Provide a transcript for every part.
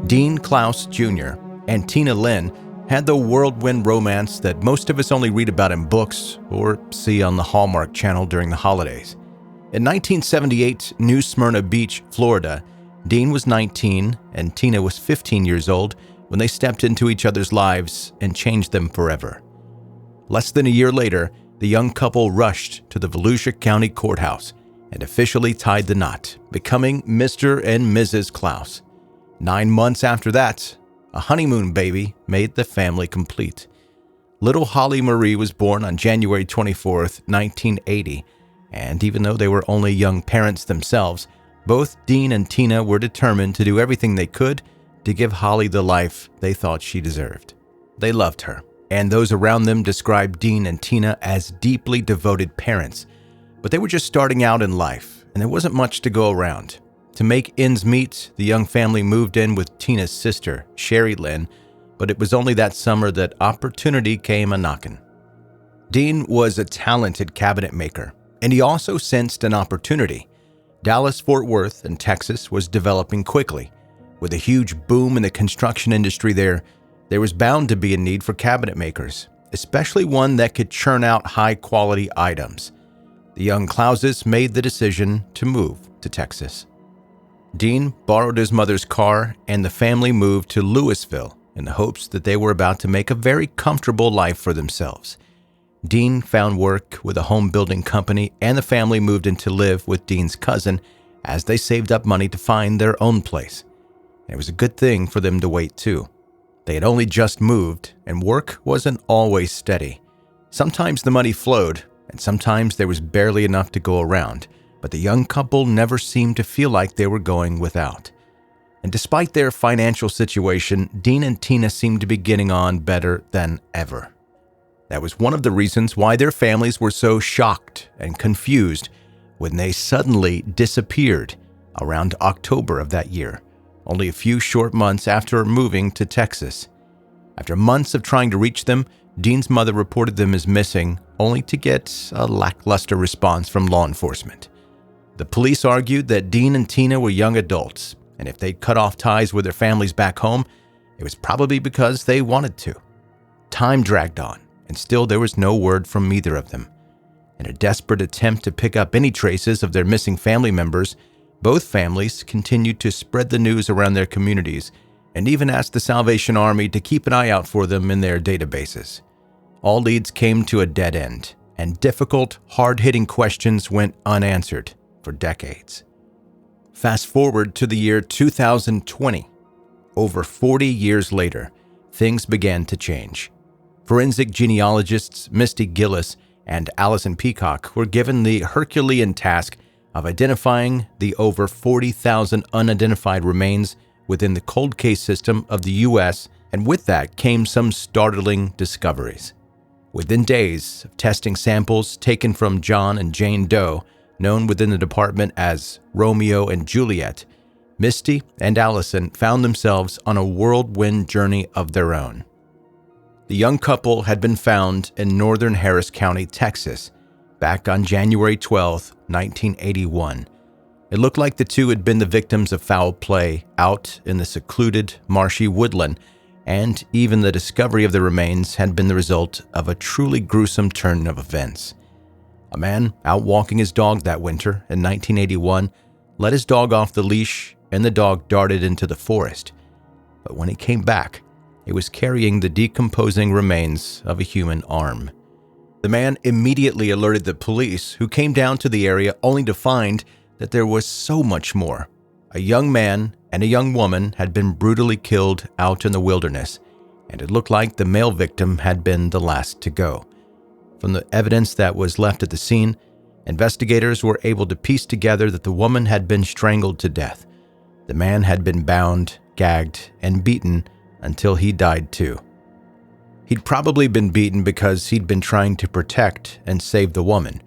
Dean Clouse Jr. and Tina Lynn had the whirlwind romance that most of us only read about in books or see on the Hallmark Channel during the holidays. In 1978, New Smyrna Beach, Florida, Dean was 19 and Tina was 15 years old when they stepped into each other's lives and changed them forever. Less than a year later, the young couple rushed to the Volusia County Courthouse and officially tied the knot, becoming Mr. and Mrs. Clouse. 9 months after that, a honeymoon baby made the family complete. Little Holly Marie was born on January 24, 1980, and even though they were only young parents themselves, both Dean and Tina were determined to do everything they could to give Holly the life they thought she deserved. They loved her, and those around them described Dean and Tina as deeply devoted parents. But they were just starting out in life, and there wasn't much to go around. To make ends meet, the young family moved in with Tina's sister, Sherry Lynn, but it was only that summer that opportunity came a-knockin'. Dean was a talented cabinet maker, and he also sensed an opportunity. Dallas-Fort Worth in Texas was developing quickly. With a huge boom in the construction industry there was bound to be a need for cabinet makers, especially one that could churn out high-quality items. The young Clouses made the decision to move to Texas. Dean borrowed his mother's car, and the family moved to Louisville in the hopes that they were about to make a very comfortable life for themselves. Dean found work with a home building company, and the family moved in to live with Dean's cousin as they saved up money to find their own place. And it was a good thing for them to wait too. They had only just moved, and work wasn't always steady. Sometimes the money flowed, and sometimes there was barely enough to go around. But the young couple never seemed to feel like they were going without. And despite their financial situation, Dean and Tina seemed to be getting on better than ever. That was one of the reasons why their families were so shocked and confused when they suddenly disappeared around October of that year, only a few short months after moving to Texas. After months of trying to reach them, Dean's mother reported them as missing, only to get a lackluster response from law enforcement. The police argued that Dean and Tina were young adults, and if they'd cut off ties with their families back home, it was probably because they wanted to. Time dragged on, and still there was no word from either of them. In a desperate attempt to pick up any traces of their missing family members, both families continued to spread the news around their communities and even asked the Salvation Army to keep an eye out for them in their databases. All leads came to a dead end, and difficult, hard-hitting questions went unanswered for decades. Fast forward to the year 2020. Over 40 years later, things began to change. Forensic genealogists Misty Gillis and Allison Peacock were given the Herculean task of identifying the over 40,000 unidentified remains within the cold case system of the U.S., and with that came some startling discoveries. Within days of testing samples taken from John and Jane Doe, known within the department as Romeo and Juliet, Misty and Allison found themselves on a whirlwind journey of their own. The young couple had been found in northern Harris County, Texas, back on January 12, 1981. It looked like the two had been the victims of foul play out in the secluded, marshy woodland, and even the discovery of the remains had been the result of a truly gruesome turn of events. A man out walking his dog that winter in 1981 let his dog off the leash, and the dog darted into the forest. But when he came back, it was carrying the decomposing remains of a human arm. The man immediately alerted the police, who came down to the area only to find that there was so much more. A young man and a young woman had been brutally killed out in the wilderness, and it looked like the male victim had been the last to go. From the evidence that was left at the scene, investigators were able to piece together that the woman had been strangled to death. The man had been bound, gagged, and beaten until he died too. He'd probably been beaten because he'd been trying to protect and save the woman.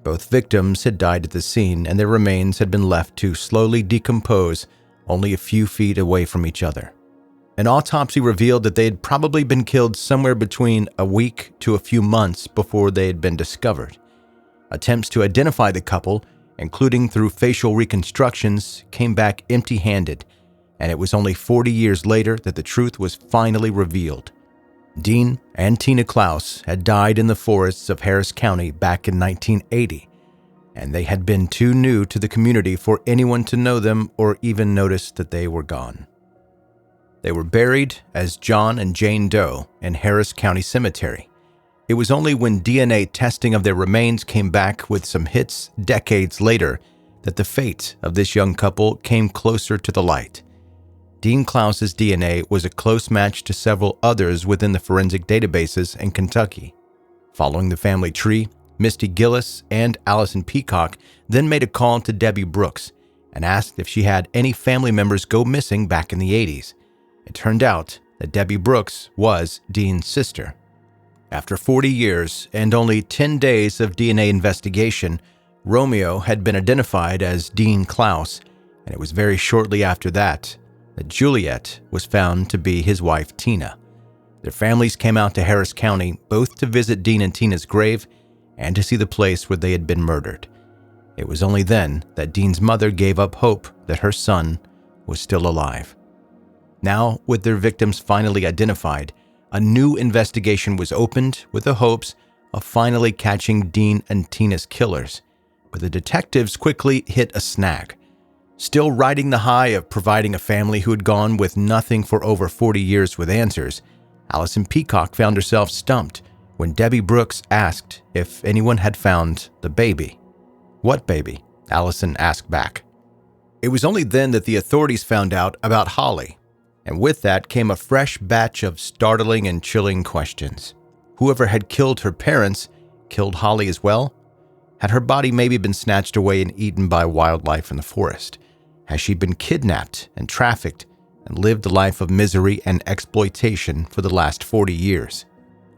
Both victims had died at the scene, and their remains had been left to slowly decompose only a few feet away from each other. An autopsy revealed that they had probably been killed somewhere between a week to a few months before they had been discovered. Attempts to identify the couple, including through facial reconstructions, came back empty-handed, and it was only 40 years later that the truth was finally revealed. Dean and Tina Clouse had died in the forests of Harris County back in 1980, and they had been too new to the community for anyone to know them or even notice that they were gone. They were buried as John and Jane Doe in Harris County Cemetery. It was only when DNA testing of their remains came back with some hits decades later that the fate of this young couple came closer to the light. Dean Clouse's DNA was a close match to several others within the forensic databases in Kentucky. Following the family tree, Misty Gillis and Allison Peacock then made a call to Debbie Brooks and asked if she had any family members go missing back in the 80s. It turned out that Debbie Brooks was Dean's sister. After 40 years and only 10 days of DNA investigation, Romeo had been identified as Dean Clouse, and it was very shortly after that Juliet was found to be his wife Tina. Their families came out to Harris County both to visit Dean and Tina's grave and to see the place where they had been murdered. It was only then that Dean's mother gave up hope that her son was still alive. Now, with their victims finally identified, a new investigation was opened with the hopes of finally catching Dean and Tina's killers. But the detectives quickly hit a snag. Still riding the high of providing a family who had gone with nothing for over 40 years with answers, Allison Peacock found herself stumped when Debbie Brooks asked if anyone had found the baby. "What baby?" Allison asked back. It was only then that the authorities found out about Holly, and with that came a fresh batch of startling and chilling questions. Whoever had killed her parents killed Holly as well? Had her body maybe been snatched away and eaten by wildlife in the forest? Has she been kidnapped and trafficked and lived a life of misery and exploitation for the last 40 years?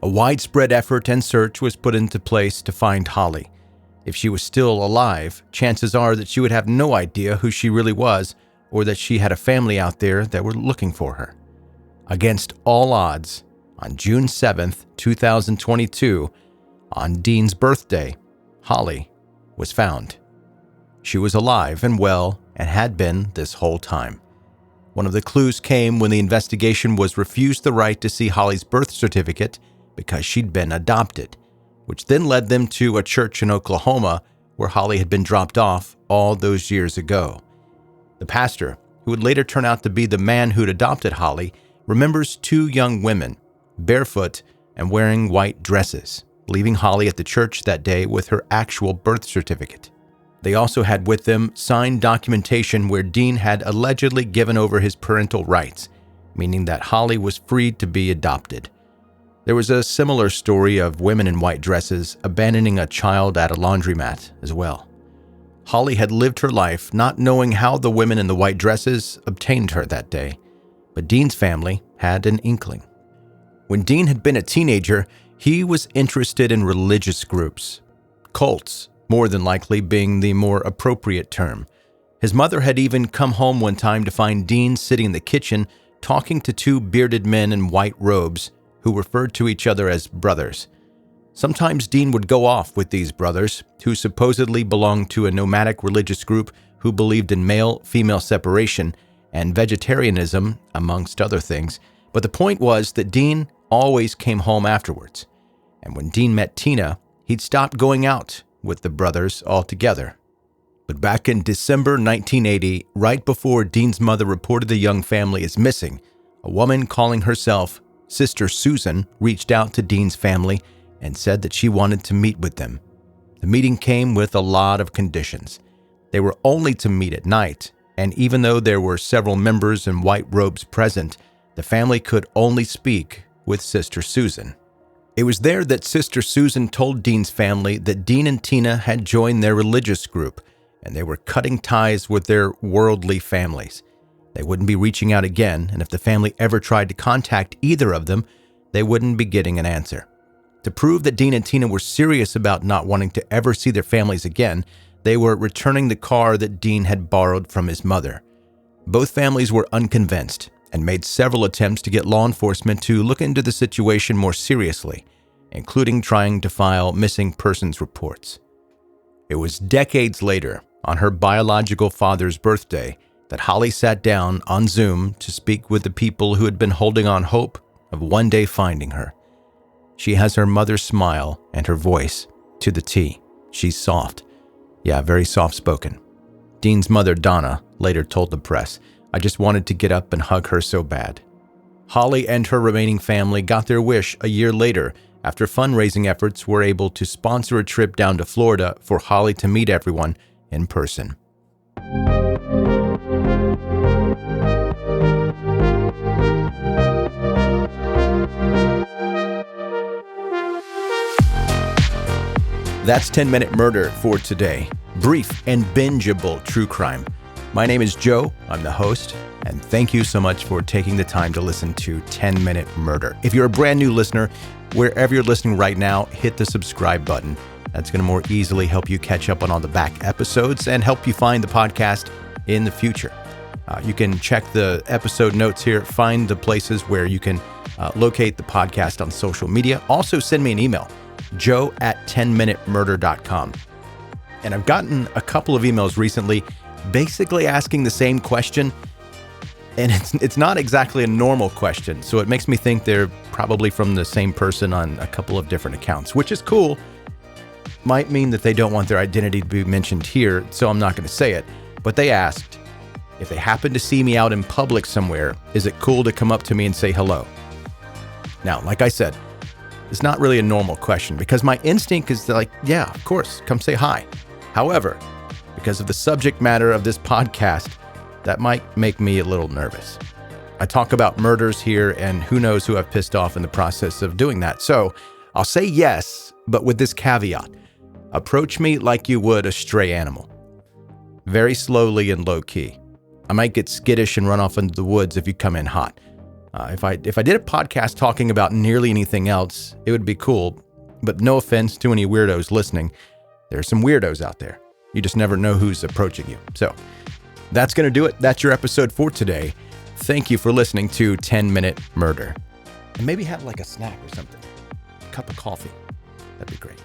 A widespread effort and search was put into place to find Holly. If she was still alive, chances are that she would have no idea who she really was or that she had a family out there that were looking for her. Against all odds, on June 7th, 2022, on Dean's birthday, Holly was found. She was alive and well and had been this whole time. One of the clues came when the investigation was refused the right to see Holly's birth certificate because she'd been adopted, which then led them to a church in Oklahoma where Holly had been dropped off all those years ago. The pastor, who would later turn out to be the man who'd adopted Holly, remembers two young women, barefoot and wearing white dresses, leaving Holly at the church that day with her actual birth certificate. They also had with them signed documentation where Dean had allegedly given over his parental rights, meaning that Holly was free to be adopted. There was a similar story of women in white dresses abandoning a child at a laundromat as well. Holly had lived her life not knowing how the women in the white dresses obtained her that day, but Dean's family had an inkling. When Dean had been a teenager, he was interested in religious groups, cults, more than likely being the more appropriate term. His mother had even come home one time to find Dean sitting in the kitchen talking to two bearded men in white robes who referred to each other as brothers. Sometimes Dean would go off with these brothers, who supposedly belonged to a nomadic religious group who believed in male-female separation and vegetarianism, amongst other things. But the point was that Dean always came home afterwards. And when Dean met Tina, he'd stopped going out with the brothers altogether. But back in December 1980, right before Dean's mother reported the young family as missing, a woman calling herself Sister Susan reached out to Dean's family and said that she wanted to meet with them. The meeting came with a lot of conditions. They were only to meet at night, and even though there were several members in white robes present, the family could only speak with Sister Susan. It was there that Sister Susan told Dean's family that Dean and Tina had joined their religious group, and they were cutting ties with their worldly families. They wouldn't be reaching out again, and if the family ever tried to contact either of them, they wouldn't be getting an answer. To prove that Dean and Tina were serious about not wanting to ever see their families again, they were returning the car that Dean had borrowed from his mother. Both families were unconvinced and made several attempts to get law enforcement to look into the situation more seriously, including trying to file missing persons reports. It was decades later, on her biological father's birthday, that Holly sat down on Zoom to speak with the people who had been holding on hope of one day finding her. She has her mother's smile and her voice to the T. She's soft. Yeah, very soft-spoken. Dean's mother, Donna, later told the press, "I just wanted to get up and hug her so bad." Holly and her remaining family got their wish a year later after fundraising efforts were able to sponsor a trip down to Florida for Holly to meet everyone in person. That's 10-Minute Murder for today. Brief and bingeable true crime. My name is Joe. I'm the host. And thank you so much for taking the time to listen to 10-Minute Murder. If you're a brand new listener, wherever you're listening right now, hit the subscribe button. That's going to more easily help you catch up on all the back episodes and help you find the podcast in the future. You can check the episode notes here, find the places where you can locate the podcast on social media. Also send me an email, joe@10minutemurder.com. And I've gotten a couple of emails recently basically asking the same question. And it's not exactly a normal question, so it makes me think they're probably from the same person on a couple of different accounts, which is cool. Might mean that they don't want their identity to be mentioned here, so I'm not going to say it. But they asked, if they happen to see me out in public somewhere, is it cool to come up to me and say hello? Now, like I said, it's not really a normal question because my instinct is like, yeah, of course, come say hi. However, because of the subject matter of this podcast, that might make me a little nervous. I talk about murders here, and who knows who I've pissed off in the process of doing that. So I'll say yes, but with this caveat. Approach me like you would a stray animal. Very slowly and low key. I might get skittish and run off into the woods if you come in hot. If I did a podcast talking about nearly anything else, it would be cool. But no offense to any weirdos listening. There are some weirdos out there. You just never know who's approaching you. So that's going to do it. That's your episode for today. Thank you for listening to 10-Minute Murder. And maybe have like a snack or something. A cup of coffee. That'd be great.